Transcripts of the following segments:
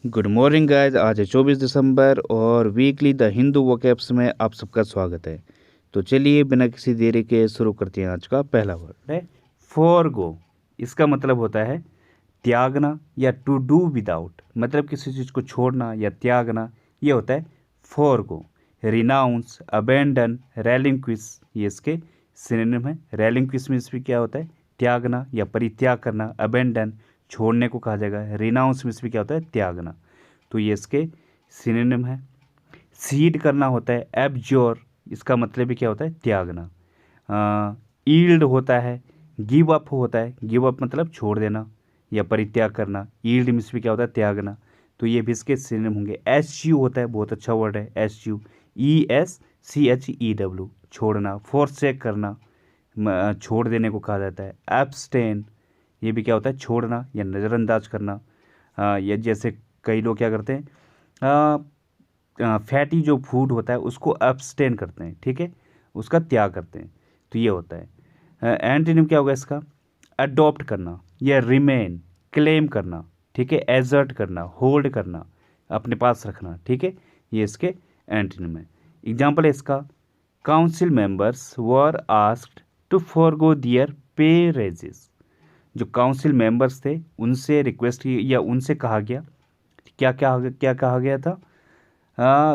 Good morning guys. आज है 24 दिसंबर और वीकली द हिंदू वोकैब्स में आप सबका स्वागत है। तो चलिए बिना किसी देरी के शुरू करते हैं। आज का पहला वर्ड है फॉरगो। इसका मतलब होता है त्यागना या टू डू विदाउट, मतलब किसी चीज़ को छोड़ना या त्यागना, ये होता है फॉरगो। रिनाउंस, अबेंडन, रेलिंक्विश, ये इसके सिनोनिम है। रेलिंक्विश मीन्स भी क्या होता है, त्यागना या परित्याग करना। अबेंडन छोड़ने को कहा जाएगा। रिनाउंस मीन्स भी क्या होता है, त्यागना। तो ये इसके सिनोनिम है। सीड करना होता है एब्जोर, इसका मतलब भी क्या होता है, त्यागना। ईल्ड होता है, गिव अप होता है। गिव अप मतलब छोड़ देना या परित्याग करना। ईल्ड मीन्स भी क्या होता है, त्यागना। तो ये भी इसके सिनोनिम होंगे। एस यू होता है, बहुत अच्छा वर्ड है एस यू, ESCHEW, छोड़ना। फोरसेक करना, छोड़ देने को कहा जाता है। एब्सटेन, ये भी क्या होता है, छोड़ना या नज़रअंदाज करना। या जैसे कई लोग क्या करते हैं, फैटी जो फूड होता है उसको एब्सटेन करते हैं, ठीक है, उसका त्याग करते हैं। तो ये होता है। एंटीनिम क्या होगा इसका, अडॉप्ट करना या रिमेन, क्लेम करना, ठीक है, एजर्ट करना, होल्ड करना, अपने पास रखना, ठीक है, ये इसके एंटीनिम है। एग्जाम्पल है इसका, council members were asked to forgo their pay raises. जो काउंसिल मेंबर्स थे उनसे रिक्वेस्ट की या उनसे कहा गया, क्या कहा गया था,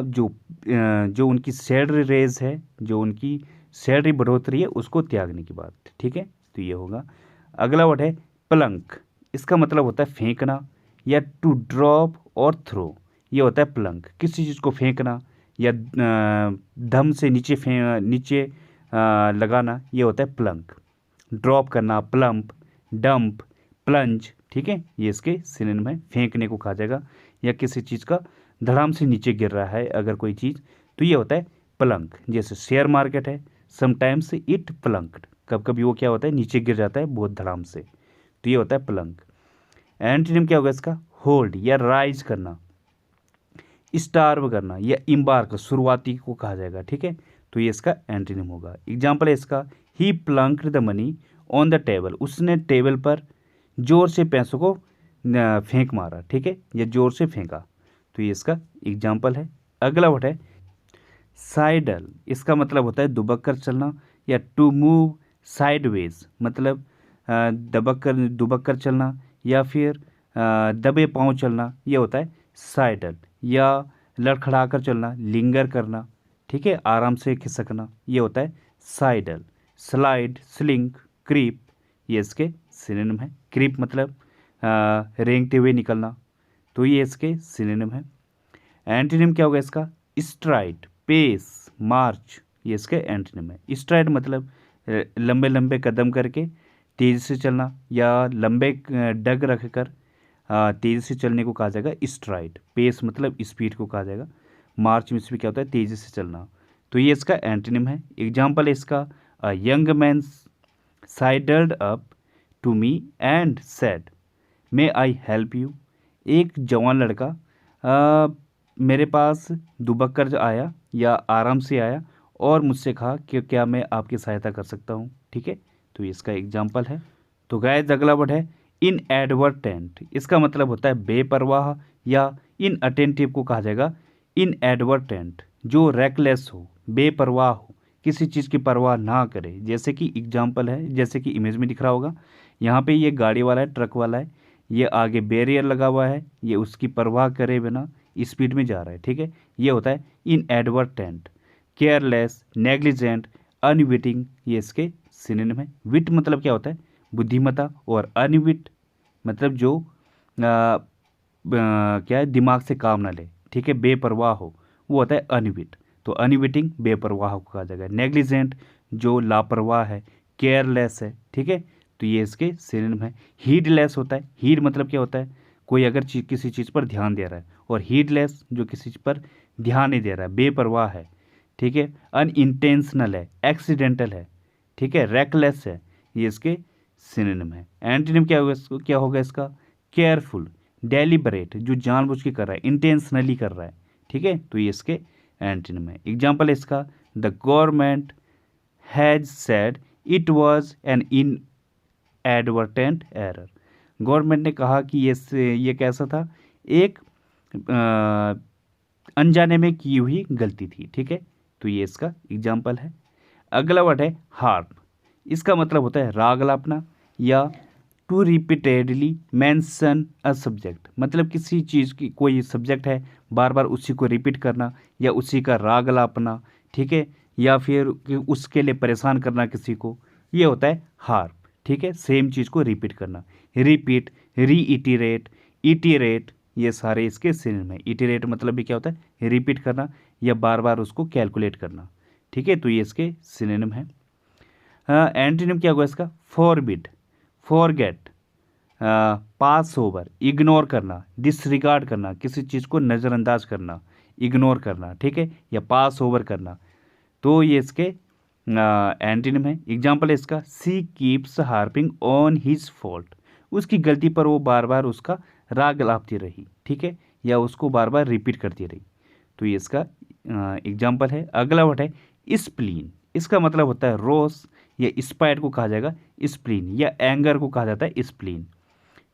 जो उनकी सैलरी रेज है, जो उनकी सैलरी बढ़ोतरी है, उसको त्यागने की बात, ठीक है। तो ये होगा। अगला वर्ड है प्लंक। इसका मतलब होता है फेंकना या टू ड्रॉप और थ्रो। ये होता है प्लंक, किसी चीज़ को फेंकना या धम से नीचे लगाना, ये होता है प्लंक। ड्रॉप करना, प्लम्प, डंप, प्लंज, ठीक है, ये इसके सिनोनिम है। फेंकने को कहा जाएगा या किसी चीज़ का धड़ाम से नीचे गिर रहा है अगर कोई चीज़, तो ये होता है प्लंक। जैसे शेयर मार्केट है, समटाइम्स इट प्लंक्ड, कब कभी वो क्या होता है, नीचे गिर जाता है बहुत धड़ाम से, तो ये होता है प्लंक। एंटीनिम क्या होगा इसका, होल्ड या राइज करना, स्टार्व करना या इम्बार्क, शुरुआती को कहा जाएगा, ठीक है। तो ये इसका एंटीनिम होगा। एग्जाम्पल है इसका, he plunked the money on the table. उसने टेबल पर जोर से पैसों को फेंक मारा, ठीक है, या जोर से फेंका। तो ये इसका एग्जाम्पल है। अगला वर्ड है साइडल। इसका मतलब होता है दुबक कर चलना या टू मूव साइडवेज, मतलब दुबक कर चलना या फिर दबे पांव चलना, ये होता है साइडल। या लड़खड़ा कर चलना, लिंगर करना, ठीक है, आराम से खिसकना, ये होता है साइडल। स्लाइड, स्लिंक, क्रीप, ये इसके सिनोनिम है। क्रीप मतलब रेंगते हुए निकलना, तो ये इसके सिनोनिम है। एंटीनिम क्या होगा इसका, स्ट्राइड, पेस, मार्च, ये इसके एंटीनिम है। स्ट्राइड मतलब लंबे लंबे कदम करके तेज़ी से चलना या लंबे डग रख कर तेज़ी से चलने को कहा जाएगा स्ट्राइड। पेस मतलब स्पीड को कहा जाएगा। मार्च में भी क्या होता है, तेज़ी से चलना, तो ये इसका एंटीनिम है। एग्जाम्पल है इसका, a young man sidled up to me and said may I help you. एक जवान लड़का मेरे पास दुबक कर आया या आराम से आया और मुझसे कहा कि क्या मैं आपकी सहायता कर सकता हूँ, ठीक है। तो इसका एग्जाम्पल है। तो गाइस अगला वर्ड है इनएडवर्टेंट। इसका मतलब होता है बेपरवाह या इनअटेंटिव को कहा जाएगा इनएडवर्टेंट। जो रेकलेस हो, बेपरवाह हो, किसी चीज़ की परवाह ना करे। जैसे कि एग्जाम्पल है, जैसे कि इमेज में दिख रहा होगा, यहाँ पे ये गाड़ी वाला है, ट्रक वाला है, ये आगे बैरियर लगा हुआ है, ये उसकी परवाह करे बिना स्पीड में जा रहा है, ठीक है। ये होता है इनएडवर्टेंट। केयरलेस, नेग्लिजेंट, अनविटिंग, ये इसके सिनोनिम है। विट मतलब क्या होता है, बुद्धिमता, और अनविट मतलब जो क्या है, दिमाग से काम ना ले, ठीक है, बेपरवाह हो, वो होता है अनविट। तो अनविटिंग बेपरवाह को कहा जाएगा। नेग्लिजेंट जो लापरवाह है, केयरलेस है, ठीक है, तो ये इसके सिनोनिम है। हीडलेस होता है, हीड मतलब क्या होता है, कोई अगर किसी चीज़ पर ध्यान दे रहा है, और हीडलेस जो किसी चीज़ पर ध्यान नहीं दे रहा है, बेपरवाह है, ठीक है। अनइंटेंशनल है, एक्सीडेंटल है, ठीक है, रेकलेस है, ये इसके सिनोनिम है। एंटीनिम क्या होगा इसका, केयरफुल, डेलिबरेट, जो जानबूझ के कर रहा है, इंटेंशनली कर रहा है, ठीक है, तो ये इसके एंटीनिम है। एग्जाम्पल है इसका, the government has said it was an inadvertent error. Government ने कहा कि ये कैसा था, एक अनजाने में की हुई गलती थी, ठीक है। तो ये इसका एग्जाम्पल है। अगला वर्ड है हार्प। इसका मतलब होता है राग अलापना या to repeatedly mention a subject, मतलब किसी चीज़ की कोई सब्जेक्ट है, बार बार उसी को रिपीट करना या उसी का राग अलापना, ठीक है, या फिर उसके लिए परेशान करना किसी को, ये होता है हार्प, ठीक है। सेम चीज़ को रिपीट करना, रिपीट, रीइटरेट, इटरेट, ये सारे इसके सिनोनिम है। इटरेट मतलब भी क्या होता है, रिपीट करना या बार बार उसको कैलकुलेट करना, ठीक है। तो ये इसके सिनोनिम है। एंटोनिम क्या होगा इसका, फॉरबिड, फॉरगेट, पास ओवर, इग्नोर करना, डिसरिगार्ड करना, किसी चीज़ को नज़रअंदाज करना, इग्नोर करना, ठीक है, या पास ओवर करना। तो ये इसके एंटोनिम है। एग्जाम्पल है इसका, she keeps harping on his fault, उसकी गलती पर वो बार बार उसका राग अलापती रही, ठीक है, या उसको बार बार रिपीट करती रही। तो ये इसका एग्जाम्पल है। अगला वर्ड है स्प्लीन। इसका मतलब होता है रोष, या स्पाइट को कहा जाएगा स्प्लीन, या एंगर को कहा जाता है स्प्लीन।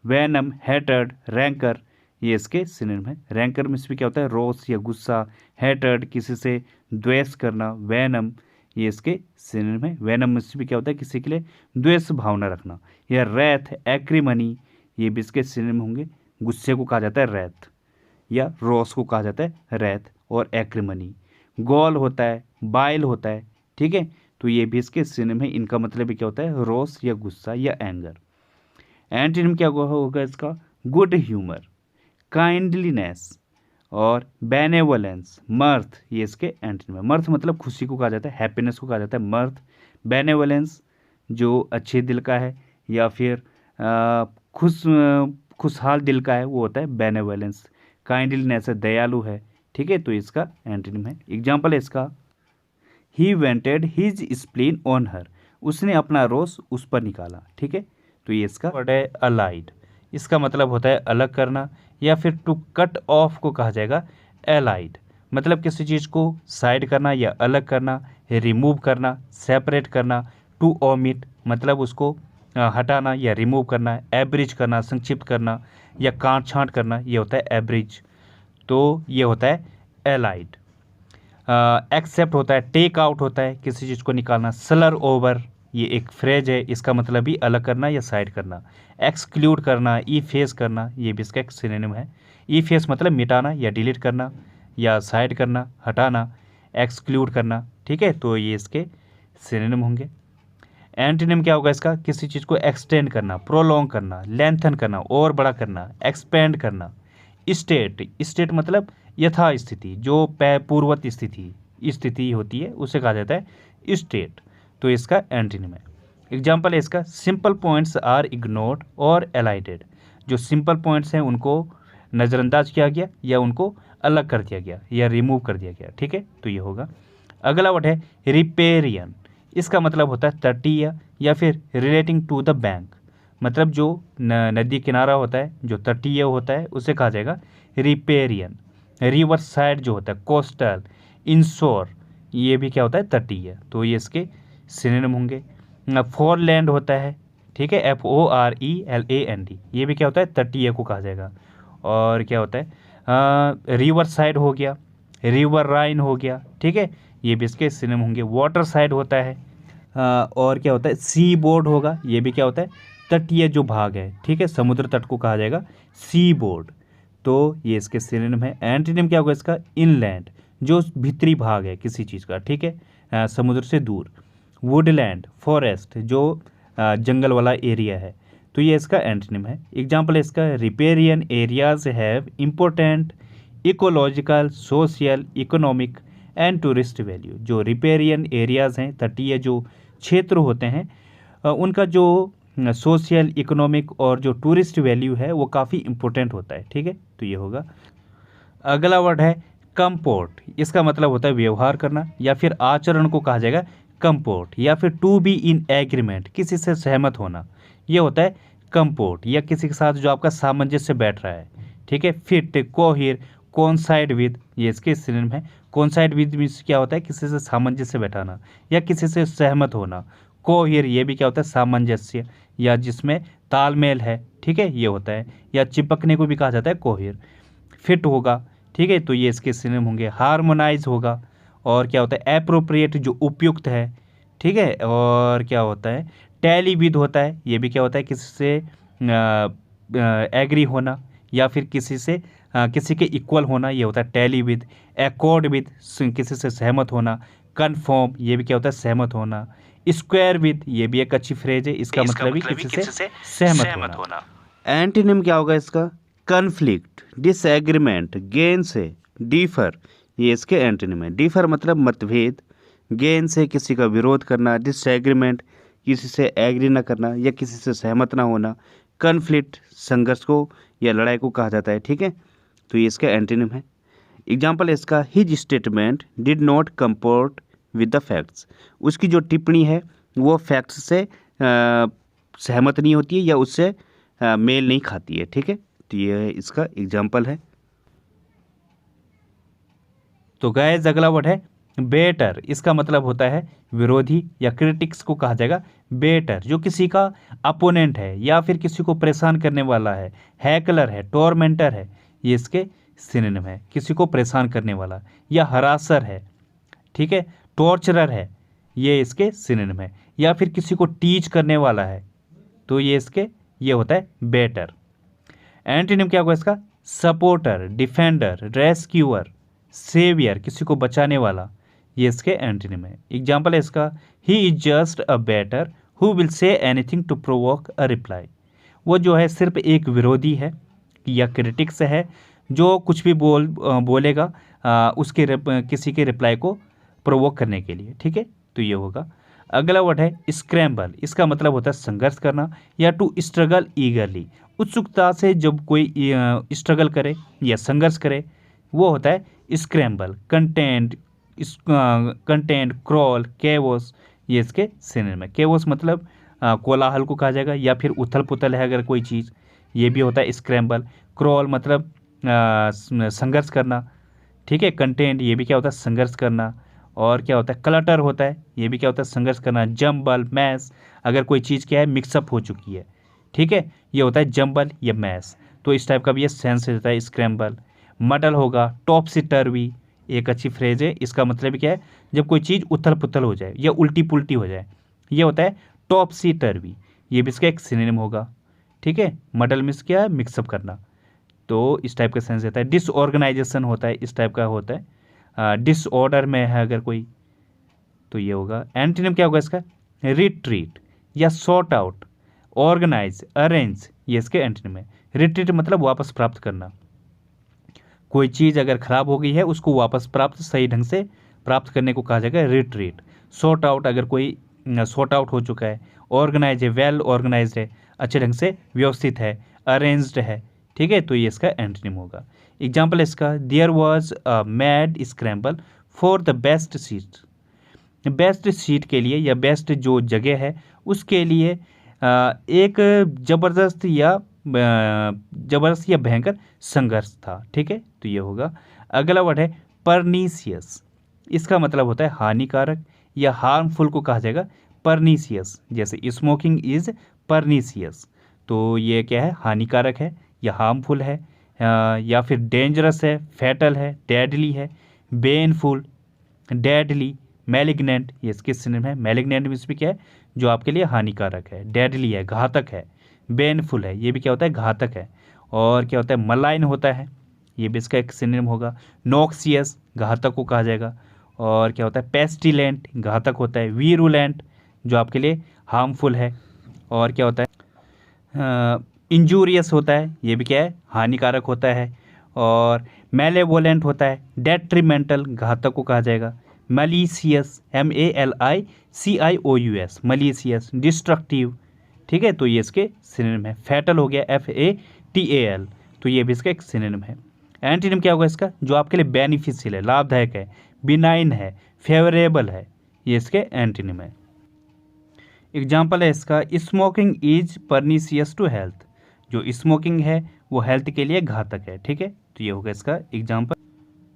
वैनम, हैटर्ड, रैंकर, ये इसके सिनोनिम है। रैंकर में भी क्या होता है, रोष या गुस्सा। हैटर्ड, किसी से द्वेष करना। वैनम, ये इसके सिनोनिम है। वैनम में भी क्या होता है, किसी के लिए द्वेष भावना रखना। या रैथ, एक्रीमनी, ये भी इसके सिनोनिम होंगे। गुस्से को कहा जाता है रैथ, या रोष को कहा जाता है रैथ, और एक्रीमनी। गॉल होता है, बाइल होता है, ठीक है। तो ये भी इसके सिनोनिम है। इनका मतलब भी क्या होता है, रोष या गुस्सा या एंगर। एंटोनिम क्या होगा इसका, गुड ह्यूमर, काइंडलीनेस और बेनेवोलेंस। मर्थ, ये इसके एंटोनिम है। मर्थ मतलब खुशी को कहा जाता है, हैप्पीनेस को कहा जाता है मर्थ। बेनेवोलेंस जो अच्छे दिल का है, या फिर खुशहाल दिल का है, वो होता है बेनेवोलेंस। काइंडलीनेस है, दयालु है, ठीक है। तो इसका एंटोनिम है। एग्जाम्पल है इसका, he vented his spleen on her, उसने अपना रोष उस पर निकाला, ठीक है। तो ये इसका वर्ड है अलाइड। इसका मतलब होता है अलग करना, या फिर टू कट ऑफ को कहा जाएगा एलाइड, मतलब किसी चीज़ को साइड करना या अलग करना, रिमूव करना, सेपरेट करना। टू ओमिट मतलब उसको हटाना या रिमूव करना। एब्रिज करना, संक्षिप्त करना, या काट छांट करना, ये होता है एब्रिज। तो ये होता है एलाइड। एक्सेप्ट होता है, टेक आउट होता है, किसी चीज़ को निकालना। सलर ओवर, ये एक फ्रेज है, इसका मतलब भी अलग करना या साइड करना। एक्सक्लूड करना, ई फेस करना, ये भी इसका एक सिनोनिम है। ई फेस मतलब मिटाना या डिलीट करना या साइड करना, हटाना। एक्सक्लूड करना, ठीक है। तो ये इसके सिनोनिम होंगे। एंटोनिम क्या होगा इसका, किसी चीज़ को एक्सटेंड करना, प्रोलॉन्ग करना, लेंथन करना, और बड़ा करना, एक्सपेंड करना। स्टेट, स्टेट मतलब यथा स्थिति, जो पूर्वत स्थिति होती है, उसे कहा जाता है स्टेट। तो इसका एंटोनिम है। एग्जाम्पल है इसका, सिंपल पॉइंट्स आर इग्नोर्ड और एलाइडेड, जो सिंपल पॉइंट्स हैं उनको नज़रअंदाज किया गया या उनको अलग कर दिया गया या रिमूव कर दिया गया, ठीक है। तो ये होगा। अगला वर्ड है रिपेरियन। इसका मतलब होता है तटीय या फिर रिलेटिंग टू द बैंक, मतलब जो नदी किनारा होता है, जो तटीय होता है, उसे कहा जाएगा रिपेरियन। रिवर साइड जो होता है, कोस्टल, इंशोर, ये भी क्या होता है, तटीय। तो ये इसके सिनोनिम होंगे। फोरलैंड होता है, ठीक है, FORELAND, ये भी क्या होता है, तटीय को कहा जाएगा। और क्या होता है, रिवर साइड हो गया, रिवर राइन हो गया, ठीक है, ये भी इसके सिनोनिम होंगे। वाटर साइड होता है, और क्या होता है, सी बोर्ड होगा, ये भी क्या होता है, तटीय जो भाग है, ठीक है, समुद्र तट को कहा जाएगा सी बोर्ड। तो ये इसके सिनोनिम है। एंटोनिम क्या होगा इसका, इनलैंड, जो भीतरी भाग है किसी चीज़ का, ठीक है, समुद्र से दूर। वुडलैंड, फॉरेस्ट, जो जंगल वाला एरिया है। तो ये इसका एंटोनिम है। एग्जाम्पल है इसका, riparian areas have important ecological, social, economic and tourist value. जो रिपेरियन एरियाज़ हैं, तटीय जो क्षेत्र होते हैं, उनका जो सोशल, इकोनॉमिक और जो टूरिस्ट वैल्यू है वो काफ़ी इम्पोर्टेंट होता है, ठीक है। तो ये होगा। अगला वर्ड है कंपोर्ट। इसका मतलब होता है व्यवहार करना या फिर आचरण को कहा जाएगा कंपोर्ट, या फिर टू बी इन एग्रीमेंट, किसी से सहमत होना, ये होता है कंपोर्ट, या किसी के साथ जो आपका सामंजस्य बैठ रहा है, ठीक है। फिट, कोहिर, कोइंसाइड विद, ये इसके सिनोनिम है। कोइंसाइड विद मीन्स क्या होता है, किसी से सामंजस्य बैठाना या किसी से सहमत होना। कोहिर, ये भी क्या होता है, सामंजस्य या जिसमें तालमेल है, ठीक है, ये होता है। या चिपकने को भी कहा जाता है कोहिर। फिट होगा, ठीक है, तो ये इसके सिनोनिम होंगे। हार्मोनाइज होगा, और क्या होता है एप्रोप्रिएट जो उपयुक्त है, ठीक है, और क्या होता है टैली विद होता है, ये भी क्या होता है किसी से एग्री होना या फिर किसी से किसी के इक्वल होना, ये होता है टैली विद। एकॉर्ड विद किसी से सहमत होना। कन्फर्म ये भी क्या होता है सहमत होना। स्क्वायर विद ये भी एक अच्छी फ्रेज है, इसका मतलब ही किसी से सहमत होना। एंटीनिम क्या होगा इसका? कन्फ्लिक्ट, डिसएग्रीमेंट, गेन से, डिफर, ये इसके एंटीनिम है। डिफर मतलब मतभेद, गेन से किसी का विरोध करना, डिसएग्रीमेंट किसी से एग्री ना करना या किसी से सहमत ना होना, कन्फ्लिक्ट संघर्ष को या लड़ाई को कहा जाता है, ठीक है, तो ये इसका एंटीनिम है। एग्जाम्पल है इसका, his statement did not comport with the facts, उसकी जो टिप्पणी है वो फैक्ट्स से सहमत नहीं होती है या उससे मेल नहीं खाती है, ठीक है, तो ये इसका एग्जाम्पल है। तो गाइस अगला वर्ड है बेटर, इसका मतलब होता है विरोधी या क्रिटिक्स को कहा जाएगा बेटर, जो किसी का अपोनेंट है या फिर किसी को परेशान करने वाला है, हैकलर है, टॉर्मेंटर है, ये इसके सिनोनिम है, किसी को परेशान करने वाला, या हरासर है, ठीक है, टॉर्चरर है, ये इसके सिनोनिम है, या फिर किसी को टीच करने वाला है, तो ये होता है बेटर। एंटीनिम क्या होगा इसका? सपोर्टर, डिफेंडर, रेस्क्यूअर, सेवियर, किसी को बचाने वाला, ये इसके एंटीनिम है। एग्जाम्पल है इसका, he is just a baiter who will say anything to provoke a reply, वो जो है सिर्फ एक विरोधी है या क्रिटिक्स है जो कुछ भी बोलेगा उसके किसी के रिप्लाई को प्रोवोक करने के लिए, ठीक है, तो ये होगा। अगला वर्ड है स्क्रैम्बल, इसका मतलब होता है संघर्ष करना या टू स्ट्रगल ईगरली, उत्सुकता से जब कोई स्ट्रगल करे या संघर्ष करे, वो होता है स्क्रैम्बल। कंटेंट, क्रॉल, केवोस, ये इसके सिनोनिम है। केवोस मतलब कोलाहल को कहा जाएगा या फिर उथल पुथल है अगर कोई चीज़, ये भी होता है स्क्रैम्बल। क्रॉल मतलब संघर्ष करना, ठीक है। कंटेंट ये भी क्या होता है संघर्ष करना। और क्या होता है क्लटर होता है, ये भी क्या होता है संघर्ष करना। जम्बल, मैस, अगर कोई चीज़ क्या है मिक्सअप हो चुकी है, ठीक है, ये होता है जम्बल या मैस, तो इस टाइप का भी ये सेंस होता है स्क्रैम्बल। मडल होगा, टॉपसी टर्वी, एक अच्छी फ्रेज है, इसका मतलब क्या है जब कोई चीज़ उथल पुथल हो जाए या उल्टी पुल्टी हो जाए, ये होता है टॉपसी टर्वी, ये भी इसका एक सिनोनिम होगा, ठीक है। मडल मीन्स क्या है मिक्सअप करना, तो इस टाइप का सेंस रहता है। डिसऑर्गेनाइजेशन होता है, इस टाइप का होता है। डिसऑर्डर में है अगर कोई, तो ये होगा। एंटीनिम क्या होगा इसका? रिट्रीट या सॉर्ट आउट, ऑर्गेनाइज, अरेंज, ये इसके एंटीनिम है। रिट्रीट मतलब वापस प्राप्त करना, कोई चीज़ अगर खराब हो गई है उसको वापस सही ढंग से प्राप्त करने को कहा जाएगा रिट्रीट। सॉर्ट आउट, अगर कोई सॉर्ट आउट हो चुका है। ऑर्गेनाइज है, वेल ऑर्गेनाइज्ड है, अच्छे ढंग से व्यवस्थित है, अरेंज्ड है, ठीक है, तो ये इसका एंटीनिम होगा। एग्जाम्पल इसका, there was a mad scramble for the best seat, best seat के लिए या बेस्ट जो जगह है उसके लिए एक ज़बरदस्त या भयंकर संघर्ष था, ठीक है, तो ये होगा। अगला वर्ड है परनीसियस, इसका मतलब होता है हानिकारक या हार्मफुल को कहा जाएगा परनीसियस, जैसे स्मोकिंग इज परनीसियस, तो ये क्या है हानिकारक है या हार्मफुल है, या फिर डेंजरस है, फैटल है, डेडली है, बेनफुल, डेडली, मैलिग्नेंट, ये इसके सिनोनिम है। मैलिग्नेंट मीन्स भी क्या है जो आपके लिए हानिकारक है, डेडली है घातक है, बेनफुल है ये भी क्या होता है घातक है, और क्या होता है मलाइन होता है, ये भी इसका एक सिनोनिम होगा। नॉक्सियस घातक को कहा जाएगा, और क्या होता है पेस्टिलेंट घातक होता है, वीरुलेंट जो आपके लिए हार्मफुल है, और क्या होता है इंजूरियस होता है, ये भी क्या है हानिकारक होता है, और मेलेवोलेंट होता है, डेट्रीमेंटल घातक को कहा जाएगा, मलीसियस MALICIOUS मलीसियस, डिस्ट्रक्टिव, ठीक है, तो ये इसके सिनोनिम है। फैटल हो गया FATAL, तो ये भी इसका एक सिनोनिम है। एंटीनिम क्या होगा इसका? जो आपके लिए बेनिफिशियल है, लाभदायक है, बिनाइन है, फेवरेबल है, ये इसके एंटीनिम है। एग्जाम्पल है इसका, smoking is pernicious to health, जो स्मोकिंग है वो हेल्थ के लिए घातक है, ठीक है, तो ये होगा इसका एग्जाम्पल।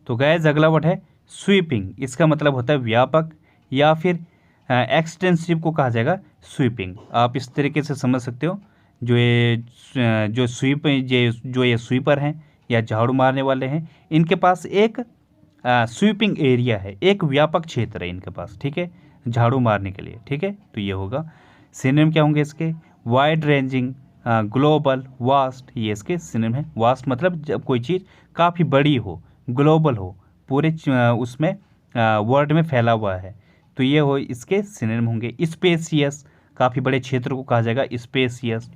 तो गैस अगला वर्ड है स्वीपिंग, इसका मतलब होता है व्यापक या फिर एक्सटेंसिव को कहा जाएगा स्वीपिंग। आप इस तरीके से समझ सकते हो, जो ये स्वीपर हैं या झाड़ू मारने वाले हैं, इनके पास एक स्वीपिंग एरिया है, एक व्यापक क्षेत्र है इनके पास, ठीक है, झाड़ू मारने के लिए, ठीक है। तो ये होगा। सिनोनिम क्या होंगे इसके? वाइड रेंजिंग, ग्लोबल, वास्ट, ये इसके सिनोनिम है। वास्ट मतलब जब कोई चीज़ काफ़ी बड़ी हो, ग्लोबल हो, पूरे उसमें वर्ल्ड में फैला हुआ है, तो ये हो इसके सिनोनिम होंगे। स्पेसियस, काफ़ी बड़े क्षेत्र को कहा जाएगा स्पेसियस।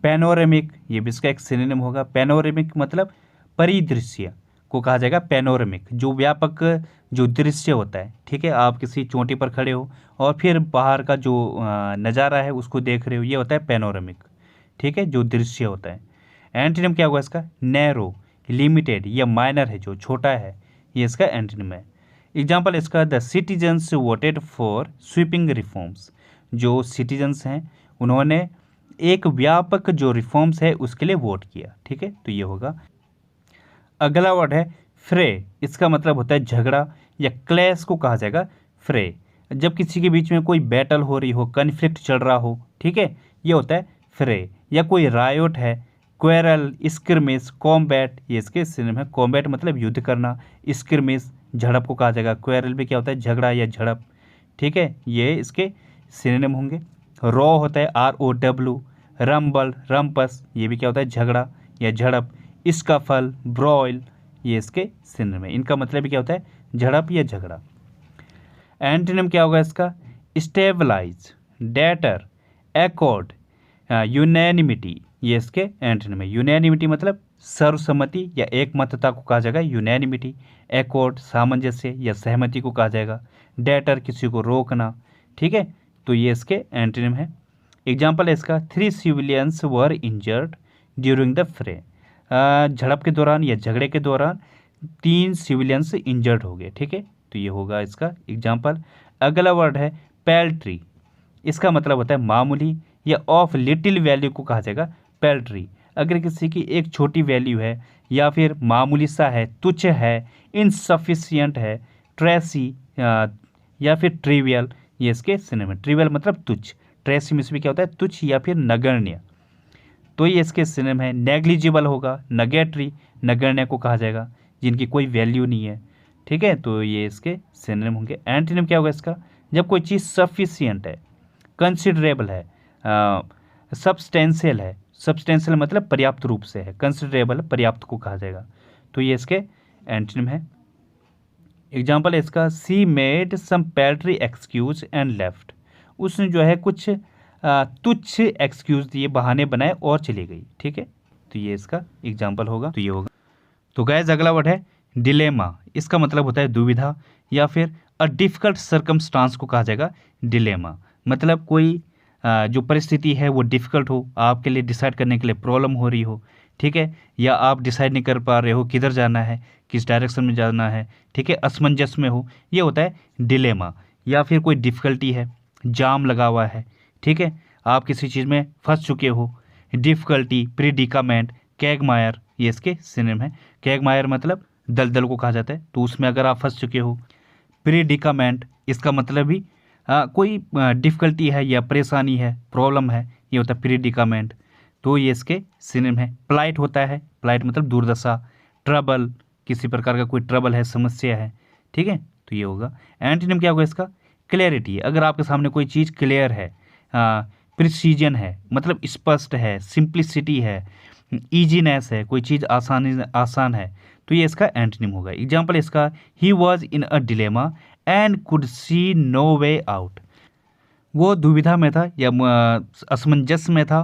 पैनोरेमिक, ये भी इसका एक सिनोनिम होगा। पैनोरेमिक मतलब परिदृश्य को कहा जाएगा पैनोरेमिक, जो व्यापक जो दृश्य होता है, ठीक है। आप किसी चोटी पर खड़े हो और फिर बाहर का जो नज़ारा है उसको देख रहे हो, ये होता है पैनोरेमिक, ठीक है, जो दृश्य होता है। एंटीनिम क्या होगा इसका? नैरो, लिमिटेड या माइनर है, जो छोटा है, ये इसका एंटीनिम है। एग्जाम्पल इसका, the citizens voted for sweeping reforms, जो सिटीजन्स हैं उन्होंने एक व्यापक जो रिफॉर्म्स है उसके लिए वोट किया, ठीक है। तो ये होगा। अगला वर्ड है फ्रे, इसका मतलब होता है झगड़ा या क्लैश को कहा जाएगा फ्रे। जब किसी के बीच में कोई बैटल हो रही हो, कन्फ्लिक्ट चल रहा हो, ठीक है, ये होता है फ्रे। या कोई रायोट है, क्वेरल, स्क्रिमिस, कॉम्बैट, ये इसके सिनोनिम है। कॉम्बैट मतलब युद्ध करना, स्क्रिमिस झड़प को कहा जाएगा, क्वेरल भी क्या होता है? झगड़ा या झड़प, ठीक है, ये इसके सिनोनिम होंगे। रॉ होता है ROW, रंबल, रंपस, ये भी क्या होता है? झगड़ा या झड़प। स्कफल, ब्रॉयल, ये इसके सिनोनिम है। इनका मतलब भी क्या होता है? झड़प या झगड़ा। एंटोनिम क्या होगा इसका? स्टेबलाइज, डेटर, एकॉर्ड, यूनैनिमिटी, ये इसके एंटोनिम है। यूनैनिमिटी मतलब सर्वसम्मति या एकमतता को कहा जाएगा यूनैनिमिटी। एकॉर्ड सामंजस्य या सहमति को कहा जाएगा। डेटर किसी को रोकना, ठीक है, तो ये इसके एंटोनिम है। एग्जाम्पल है इसका, 3 civilians were injured during the फ्रे, झड़प के दौरान या झगड़े के दौरान 3 सिविलियंस इंजर्ड हो गए, ठीक है, तो ये होगा इसका एग्जाम्पल। अगला वर्ड है पैल्ट्री, इसका मतलब होता है मामूली या ऑफ लिटिल वैल्यू को कहा जाएगा पैल्ट्री। अगर किसी की एक छोटी वैल्यू है या फिर मामूली सा है, तुच्छ है, इनसफिशियंट है, ट्रेसी या फिर ट्रिवियल, ये इसके सिनोनिम है। ट्रिवियल मतलब तुच्छ, ट्रेसी में से भी क्या होता है? तुच्छ या फिर नगण्य, तो ये इसके सिनोनिम है। नेग्लिजिबल होगा, नगेटरी, नगण्य को कहा जाएगा जिनकी कोई वैल्यू नहीं है, ठीक है, तो ये इसके सिनोनिम होंगे। एंटीनिम क्या होगा इसका? जब कोई चीज़ सफिशियंट है, कंसिडरेबल है, सब्सटेंशियल है, सब्सटेंशियल मतलब पर्याप्त रूप से है, कंसिडरेबल पर्याप्त को कहा जाएगा, तो ये इसके एंटीनिम है। एग्जाम्पल है इसका, she made some paltry excuse and left, उसने जो है कुछ तुच्छ एक्सक्यूज दिए, बहाने बनाए और चली गई, ठीक है, तो ये इसका एग्जाम्पल होगा, तो ये होगा। तो गाइस अगला वर्ड है डिलेमा, इसका मतलब होता है दुविधा या फिर अ डिफ़िकल्ट सर्कमस्टांस को कहा जाएगा डिलेमा। मतलब कोई जो परिस्थिति है वो डिफ़िकल्ट हो, आपके लिए डिसाइड करने के लिए प्रॉब्लम हो रही हो, ठीक है, या आप डिसाइड नहीं कर पा रहे हो किधर जाना है, किस डायरेक्शन में जाना है, ठीक है, असमंजस में हो, ये होता है डिलेमा। या फिर कोई डिफ़िकल्टी है, जाम लगा हुआ है, ठीक है, आप किसी चीज़ में फंस चुके हो, डिफ़िकल्टी, प्रीडिकामेंट, कैगमायर, ये इसके सिनोनिम है। कैगमायर मतलब दलदल को कहा जाता है, तो उसमें अगर आप फंस चुके हो। प्रीडिकामेंट, इसका मतलब भी कोई डिफ़िकल्टी है या परेशानी है, प्रॉब्लम है, ये होता है प्रीडिकामेंट, तो ये इसके सिनोनिम है। प्लाइट होता है, प्लाइट मतलब दुर्दशा। ट्रबल, किसी प्रकार का कोई ट्रबल है, समस्या है, ठीक है, तो ये होगा। एंटीनिम क्या होगा इसका? क्लैरिटी, अगर आपके सामने कोई चीज़ क्लियर है, प्रिसीजन है मतलब स्पष्ट है, सिंप्लिसिटी है, ईजीनेस है, कोई चीज़ आसान है, तो ये इसका एंटोनिम होगा। एग्जाम्पल इसका, he was in a dilemma and could see no way out, वो दुविधा में था या असमंजस में था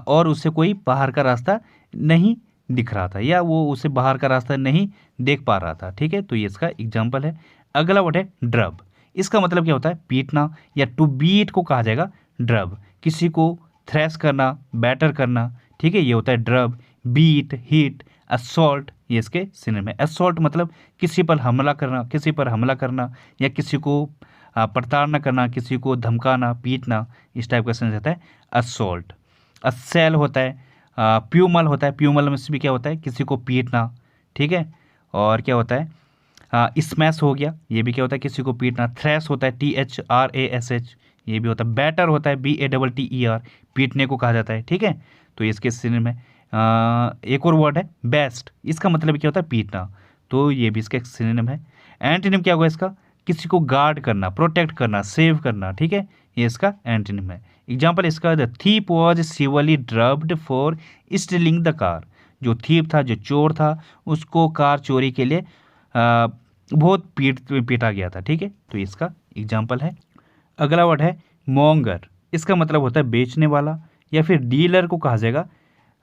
और उसे कोई बाहर का रास्ता नहीं दिख रहा था, या वो उसे बाहर का रास्ता नहीं देख पा रहा था, ठीक है, तो ये इसका एग्जाम्पल है। अगला वर्ड है ड्रब, इसका मतलब क्या होता है? पीटना, या टू बीट को कहा जाएगा ड्रब, किसी को थ्रैश करना, बैटर करना, ठीक है, ये होता है ड्रब। बीट, हिट, असॉल्ट, ये इसके सिनोनिम है। असॉल्ट मतलब किसी पर हमला करना या किसी को प्रताड़ना करना, किसी को धमकाना, पीटना, इस टाइप का सेंस रहता है असॉल्ट। असेल होता है, प्यूमल होता है, प्यूमल में से भी क्या होता है? किसी को पीटना, ठीक है, और क्या होता है? स्मैश हो गया, ये भी क्या होता है? किसी को पीटना। थ्रैश होता है THRASH, ये भी होता है। बैटर होता है BATTER, पीटने को कहा जाता है, ठीक है, तो इसके सिनोनिम है। एक और वर्ड है बेस्ट, इसका मतलब क्या होता है पीटना, तो ये भी इसका एक सिनोनिम है। एंटोनिम क्या होगा इसका, किसी को गार्ड करना, प्रोटेक्ट करना, सेव करना, ठीक है, ये इसका एंटोनिम है। एग्जाम्पल इसका, the thief was civilly drubbed for stealing the car, जो थीप था, जो चोर था, उसको कार चोरी के लिए बहुत पीटा गया था, ठीक है, तो इसका एग्जाम्पल है। अगला वर्ड है मोंगर, इसका मतलब होता है बेचने वाला, या फिर डीलर को कहा जाएगा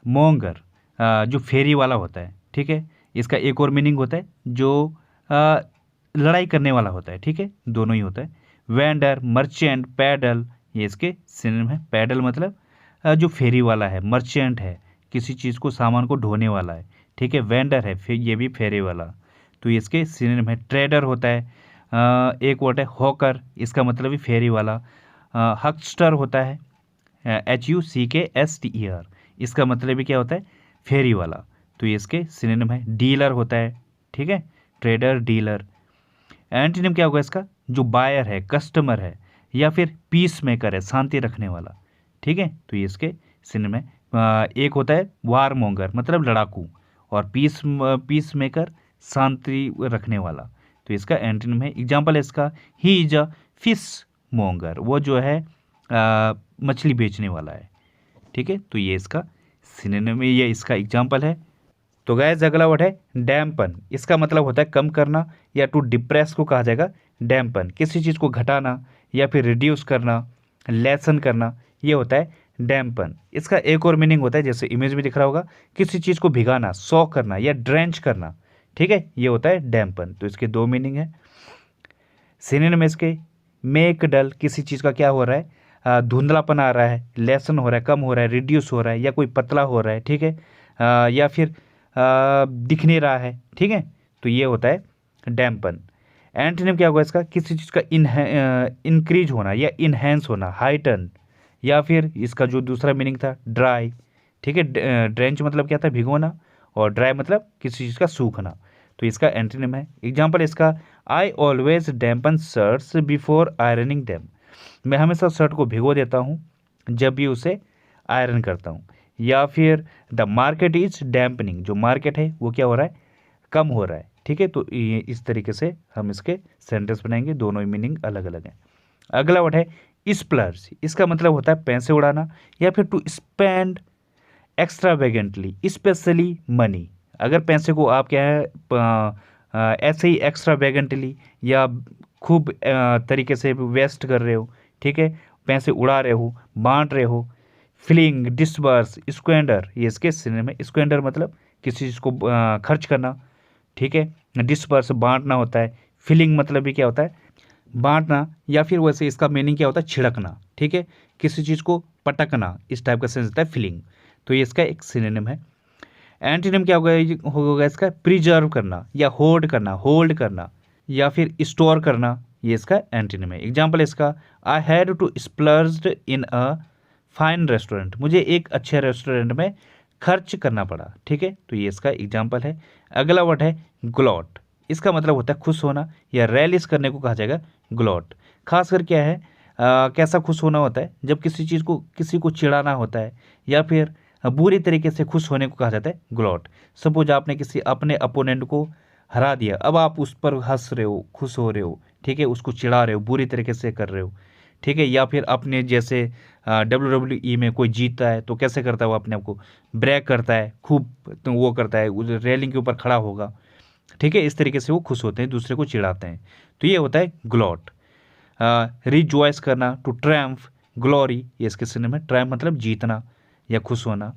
मोंगर, जो फेरी वाला होता है, ठीक है। इसका एक और मीनिंग होता है जो लड़ाई करने वाला होता है, ठीक है, दोनों ही होता है। वेंडर, मर्चेंट, पैडल, ये इसके सिनोनिम है। पैडल मतलब जो फेरी वाला है, मर्चेंट है, किसी चीज़ को, सामान को ढोने वाला है, ठीक है। वेंडर है, फिर ये भी फेरी वाला, तो ये इसके सिनोनिम है। ट्रेडर होता है, एक वर्ड है हॉकर, इसका मतलब भी फेरी वाला। हकस्टर होता है, HUCKSTER, इसका मतलब भी क्या होता है फेरी वाला, तो ये इसके सिनोनिम है। डीलर होता है, ठीक है, ट्रेडर, डीलर। एंटोनिम क्या होगा इसका, जो बायर है, कस्टमर है, या फिर पीस मेकर है, शांति रखने वाला, ठीक है, तो ये इसके सिनोनिम है। एक होता है वार मोंगर, मतलब लड़ाकू, और पीस मेकर, शांति रखने वाला, तो इसका एंटोनिम है। एग्जाम्पल है इसका, he is a fish monger, वो जो है मछली बेचने वाला है, ठीक है, तो ये इसका सिनोनिम है, ये इसका एग्जाम्पल है। तो गाइस अगला वर्ड है डैम्पन, इसका मतलब होता है कम करना, या टू डिप्रेस को कहा जाएगा डैम्पन, किसी चीज़ को घटाना या फिर रिड्यूस करना, लेसन करना, ये होता है डैम्पन। इसका एक और मीनिंग होता है, जैसे इमेज में दिख रहा होगा, किसी चीज़ को भिगाना, सॉक करना या ड्रेंच करना, ठीक है, ये होता है डैम्पन, तो इसके दो मीनिंग है। सिनोनिम में इसके मेक डल, किसी चीज़ का क्या हो रहा है, धुंधलापन आ रहा है, लेसन हो रहा है, कम हो रहा है, रिड्यूस हो रहा है, या कोई पतला हो रहा है, ठीक है, या फिर दिख नहीं रहा है, ठीक है, तो ये होता है डैम्पन। एंटोनिम क्या होगा इसका, किसी चीज़ का इंक्रीज होना या इन्हेंस होना, हाइटन, या फिर इसका जो दूसरा मीनिंग था ड्राई, ठीक है, ड्रेंच मतलब क्या था भिगोना, और ड्राई मतलब किसी चीज़ का सूखना, तो इसका एंटोनिम है। एग्जाम्पल इसका, I always dampen shirts before ironing them, मैं हमेशा शर्ट को भिगो देता हूँ जब भी उसे आयरन करता हूँ। या फिर द मार्केट इज डैम्पनिंग, जो मार्केट है वो क्या हो रहा है, कम हो रहा है, ठीक है, तो ये इस तरीके से हम इसके सेंटेंस बनाएंगे, दोनों ही मीनिंग अलग अलग हैं। अगला वर्ड है स्प्लर्ज, इसका मतलब होता है पैसे उड़ाना, या फिर टू स्पेंड एक्स्ट्रावेगेंटली, स्पेशली मनी, अगर पैसे को आप क्या है ऐसे ही एक्स्ट्रावेगेंटली या खूब तरीके से वेस्ट कर रहे हो, ठीक है, पैसे उड़ा रहे हो, बांट रहे हो। फिलिंग, डिसबर्स, स्क्वेंडर, ये इसके सिनोनिम है। स्क्वेंडर मतलब किसी चीज़ को खर्च करना, ठीक है, डिसबर्स बांटना होता है। फिलिंग मतलब भी क्या होता है बांटना, या फिर वैसे इसका मीनिंग क्या होता है छिड़कना, ठीक है, किसी चीज़ को पटकना, इस टाइप का सेंस होता है फिलिंग, तो ये इसका एक सिनोनिम है। एंटोनिम क्या होगा इसका, प्रिजर्व करना या होल्ड करना या फिर स्टोर करना, ये इसका एंटोनिम है। एग्जाम्पल इसका, I had to splurged in a fine restaurant, मुझे एक अच्छे रेस्टोरेंट में खर्च करना पड़ा, ठीक है, तो ये इसका एग्जाम्पल है। अगला वर्ड है ग्लॉट, इसका मतलब होता है खुश होना या रैलिस करने को कहा जाएगा ग्लॉट। खासकर क्या है, कैसा खुश होना होता है, जब किसी चीज़ को, किसी को चिढ़ाना होता है, या फिर बुरी तरीके से खुश होने को कहा जाता है ग्लॉट। सपोज आपने किसी अपने अपोनेंट को हरा दिया, अब आप उस पर हंस रहे हो, खुश हो रहे हो, ठीक है, उसको चिढ़ा रहे हो, बुरी तरीके से कर रहे हो, ठीक है। या फिर अपने जैसे WWE में कोई जीतता है तो कैसे करता है वो, अपने आप को ब्रेक करता है खूब, तो वो करता है रेलिंग के ऊपर खड़ा होगा, ठीक है, इस तरीके से वो खुश होते हैं, दूसरे को चिढ़ाते हैं, तो ये होता है ग्लॉट। रिजॉइस करना, टू ट्रायम्फ, ग्लोरी, ये इसके सिनोनिम है। ट्रायम्फ मतलब जीतना या खुश होना,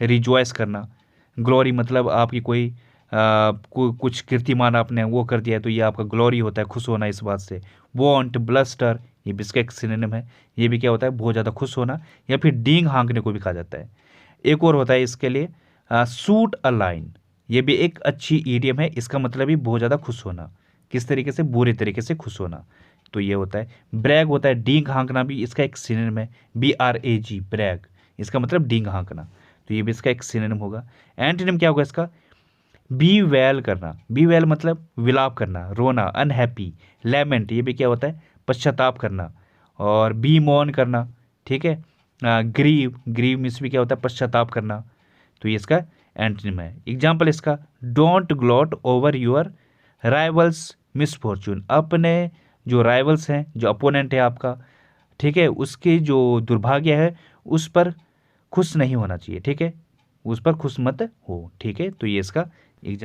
रिजॉइस करना, ग्लोरी मतलब आपकी कोई कुछ कीर्तिमान आपने वो कर दिया है तो ये आपका ग्लोरी होता है, खुश होना इस बात से। वॉन्ट, ब्लस्टर, ये भी इसका एक सिनोनिम है, ये भी क्या होता है बहुत ज़्यादा खुश होना, या फिर डींग हाँकने को भी कहा जाता है। एक और होता है इसके लिए सूट अ लाइन, ये भी एक अच्छी ईडियम है, इसका मतलब भी बहुत ज़्यादा खुश होना, किस तरीके से, बुरे तरीके से खुश होना, तो ये होता है। ब्रैग होता है, डींग हाँकना भी इसका एक सिनोनिम है, BRAG, ब्रैग, इसका मतलब डींग हाँकना, तो ये भी इसका एक सिनोनिम होगा। एंटोनिम क्या होगा इसका, बी वेल करना, बी वेल मतलब विलाप करना, रोना, अनहैप्पी, लेमेंट, ये भी क्या होता है पश्चाताप करना, और बी मौन करना, ठीक है। ग्रीव, ग्रीव मीन्स भी क्या होता है पश्चाताप करना, तो ये इसका एंटोनिम है। एग्जाम्पल इसका, don't gloat over your rival's misfortune, अपने जो राइवल्स हैं, जो अपोनेंट है आपका, ठीक है, उसके जो दुर्भाग्य है उस पर खुश नहीं होना चाहिए, ठीक है, उस पर खुश मत हो, ठीक है। तो ये इसका